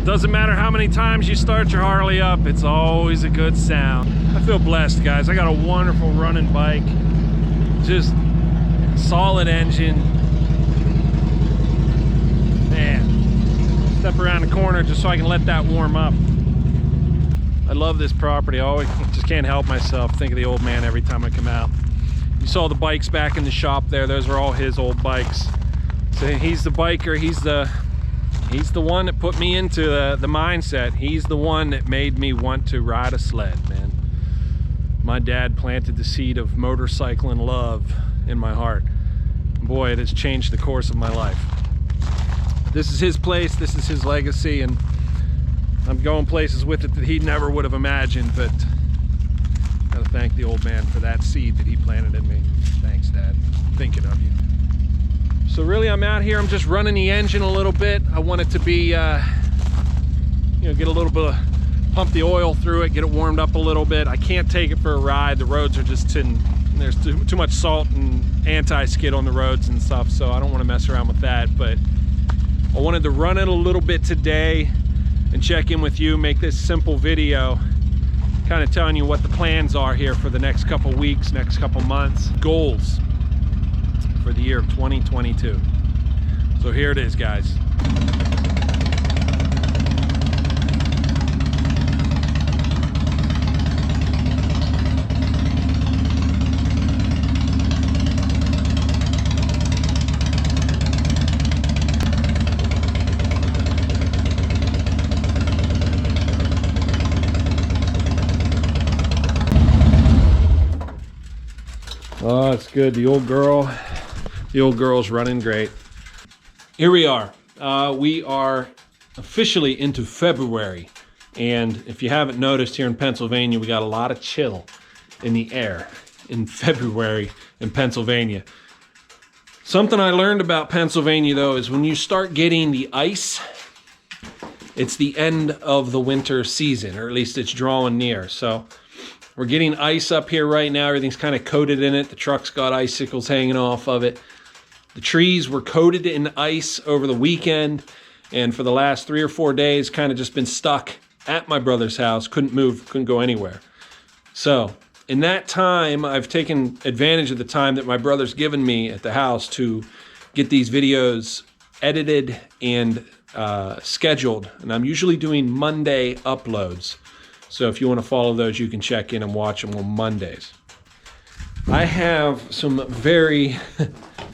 Doesn't matter how many times you start your Harley up, it's always a good sound. I feel blessed, guys. I got a wonderful running bike. Just solid engine. Man, step around the corner just so I can let that warm up. I love this property. I always just can't help myself. Think of the old man every time I come out. You saw the bikes back in the shop there. Those are all his old bikes. So he's the biker. He's the one that put me into the mindset. He's the one that made me want to ride a sled, man. My dad planted the seed of motorcycling love in my heart. Boy, it has changed the course of my life. This is his place, this is his legacy, and I'm going places with it that he never would have imagined, but I gotta thank the old man for that seed that he planted in me. Thanks, Dad. Thinking of you. So really, I'm out here, I'm just running the engine a little bit. I want it to be, you know, get a little bit of, pump the oil through it, get it warmed up a little bit. I can't take it for a ride. The roads are just there's too much salt and anti-skid on the roads and stuff, so I don't want to mess around with that. But I wanted to run it a little bit today and check in with you, make this simple video, kind of telling you what the plans are here for the next couple weeks, next couple months, goals for the year of 2022. So here it is, guys. Oh, it's good. The old girl's running great. Here we are. We are officially into February. And if you haven't noticed, here in Pennsylvania, we got a lot of chill in the air in February in Pennsylvania. Something I learned about Pennsylvania, though, is when you start getting the ice, it's the end of the winter season, or at least it's drawing near. So we're getting ice up here right now. Everything's kind of coated in it. The truck's got icicles hanging off of it. The trees were coated in ice over the weekend, and for the last 3 or 4 days, kind of just been stuck at my brother's house. Couldn't move, couldn't go anywhere. So in that time, I've taken advantage of the time that my brother's given me at the house to get these videos edited and scheduled. And I'm usually doing Monday uploads. So if you want to follow those, you can check in and watch them on Mondays. I have some very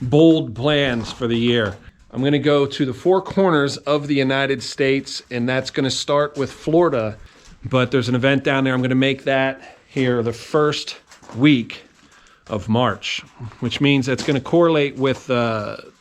bold plans for the year. I'm going to go to the 4 corners of the United States, and that's going to start with Florida. But there's an event down there. I'm going to make that here the first week of March, which means that's going to correlate with the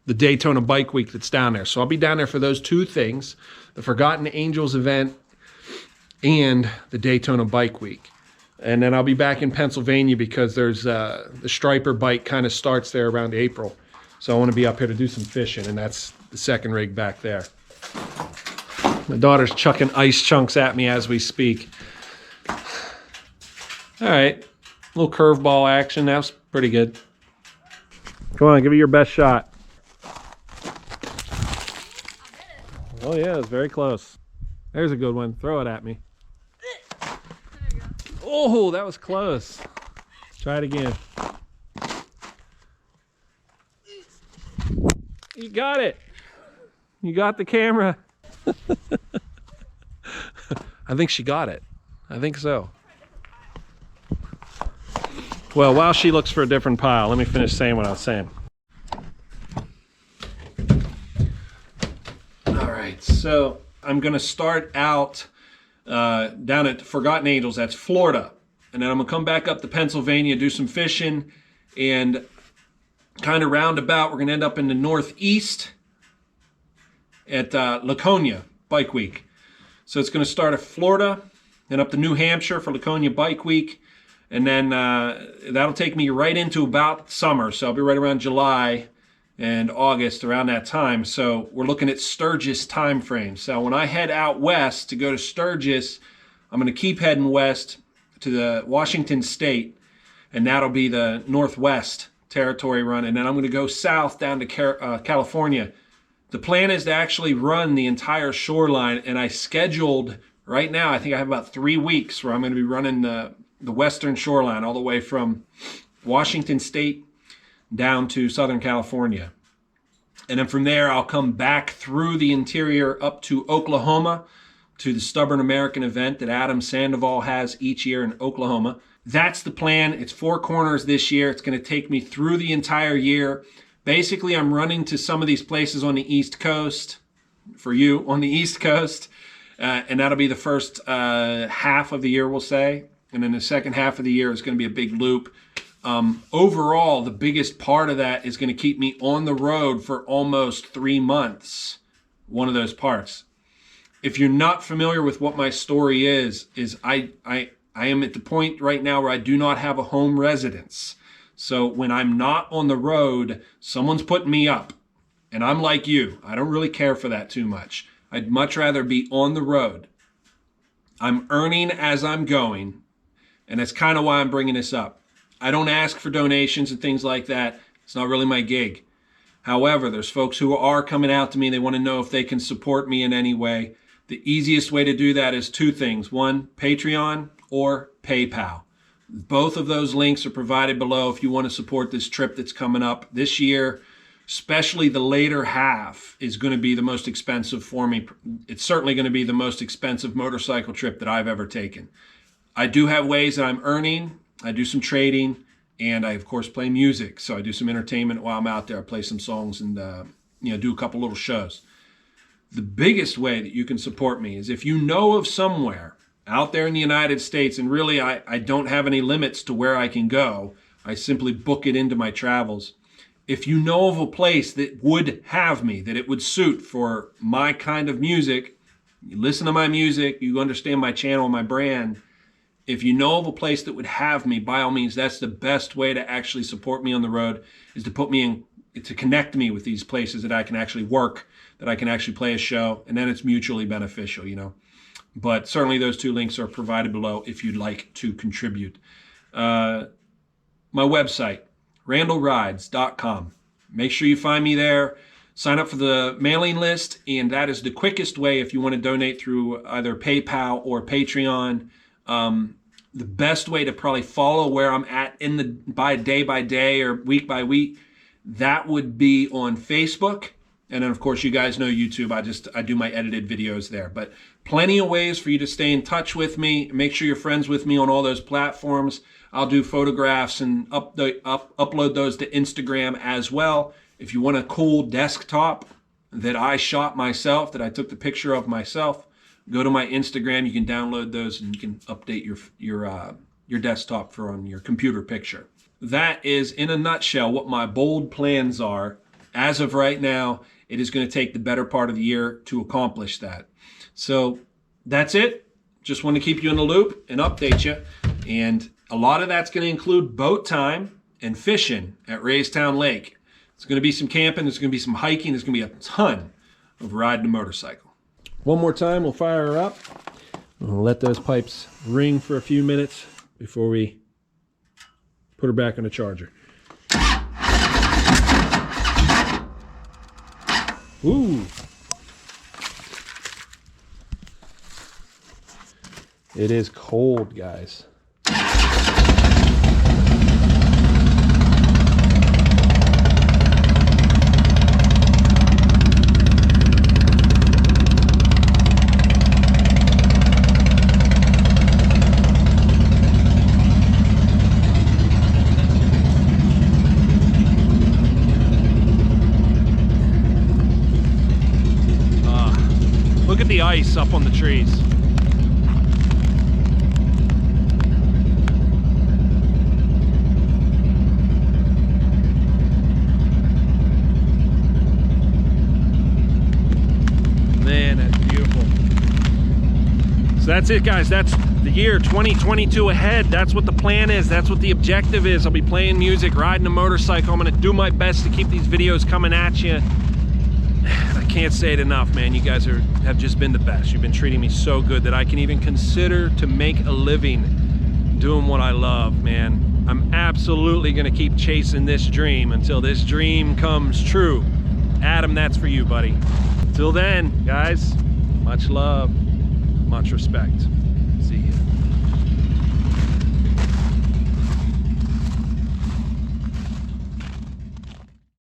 Daytona Bike Week that's down there. So I'll be down there for those 2 things, the Forgotten Angels event and the Daytona Bike Week. And then I'll be back in Pennsylvania because there's the Striper bike kind of starts there around April. So I want to be up here to do some fishing, and that's the second rig back there. My daughter's chucking ice chunks at me as we speak. All right, a little curveball action. That was pretty good. Come on, give it your best shot. Oh yeah, it's very close. There's a good one. Throw it at me. Oh, that was close. Try it again. You got it. You got the camera. I think she got it. I think so. Well, while she looks for a different pile, let me finish saying what I was saying. All right, so I'm going to start out down at Forgotten Angels. That's Florida. And then I'm going to come back up to Pennsylvania, do some fishing, and kind of roundabout, we're going to end up in the Northeast at Laconia Bike Week. So it's going to start at Florida, then up to New Hampshire for Laconia Bike Week, and then that'll take me right into about summer. So I'll be right around July and August, around that time. So we're looking at Sturgis time frame. So when I head out west to go to Sturgis, I'm going to keep heading west to the Washington State, and that'll be the Northwest territory run. And then I'm going to go south down to California The plan is to actually run the entire shoreline, and I scheduled right now, I think I have about 3 weeks where I'm going to be running the western shoreline all the way from Washington State down to Southern California. And then from there, I'll come back through the interior up to Oklahoma to the Stubborn American event that Adam Sandoval has each year in Oklahoma. That's the plan. It's 4 corners this year. It's going to take me through the entire year. Basically, I'm running to some of these places on the East Coast, for you, on the East Coast. And that'll be the first half of the year, we'll say. And then the second half of the year is going to be a big loop. Overall, the biggest part of that is going to keep me on the road for almost 3 months, one of those parts. If you're not familiar with what my story is I am at the point right now where I do not have a home residence. So when I'm not on the road, someone's putting me up. And I'm like you. I don't really care for that too much. I'd much rather be on the road. I'm earning as I'm going. And that's kind of why I'm bringing this up. I don't ask for donations and things like that. It's not really my gig. However, there's folks who are coming out to me. They want to know if they can support me in any way. The easiest way to do that is 2 things. 1, Patreon or PayPal. Both of those links are provided below if you want to support this trip that's coming up this year. Especially the later half is going to be the most expensive for me. It's certainly going to be the most expensive motorcycle trip that I've ever taken. I do have ways that I'm earning. I do some trading, and I, of course, play music. So I do some entertainment while I'm out there. I play some songs and do a couple little shows. The biggest way that you can support me is if you know of somewhere out there in the United States, and really I don't have any limits to where I can go. I simply book it into my travels. If you know of a place that would have me, that it would suit for my kind of music, you listen to my music, you understand my channel, my brand. If you know of a place that would have me, by all means, that's the best way to actually support me on the road, is to put me in, to connect me with these places that I can actually work, that I can actually play a show, and then it's mutually beneficial, But certainly those 2 links are provided below if you'd like to contribute. My website, randallrydes.com. Make sure you find me there. Sign up for the mailing list, and that is the quickest way if you want to donate through either PayPal or Patreon. The best way to probably follow where I'm at by day or week by week, that would be on Facebook. And then, of course, you guys know YouTube. I do my edited videos there. But plenty of ways for you to stay in touch with me. Make sure you're friends with me on all those platforms. I'll do photographs and upload those to Instagram as well. If you want a cool desktop that I shot myself, that I took the picture of myself, go to my Instagram. You can download those and you can update your desktop on your computer picture. That is, in a nutshell, what my bold plans are. As of right now, it is going to take the better part of the year to accomplish that. So that's it. Just want to keep you in the loop and update you. And a lot of that's going to include boat time and fishing at Raystown Lake. There's going to be some camping. There's going to be some hiking. There's going to be a ton of riding a motorcycle. One more time, we'll fire her up. We'll let those pipes ring for a few minutes before we put her back on the charger. Ooh. It is cold, guys. Look at the ice up on the trees. Man, that's beautiful. So that's it, guys. That's the year 2022 ahead. That's what the plan is. That's what the objective is. I'll be playing music, riding a motorcycle. I'm going to do my best to keep these videos coming at you. I can't say it enough, man. You guys have just been the best. You've been treating me so good that I can even consider to make a living doing what I love, man. I'm absolutely going to keep chasing this dream until this dream comes true. Adam, that's for you, buddy. Till then, guys, much love, much respect. See you.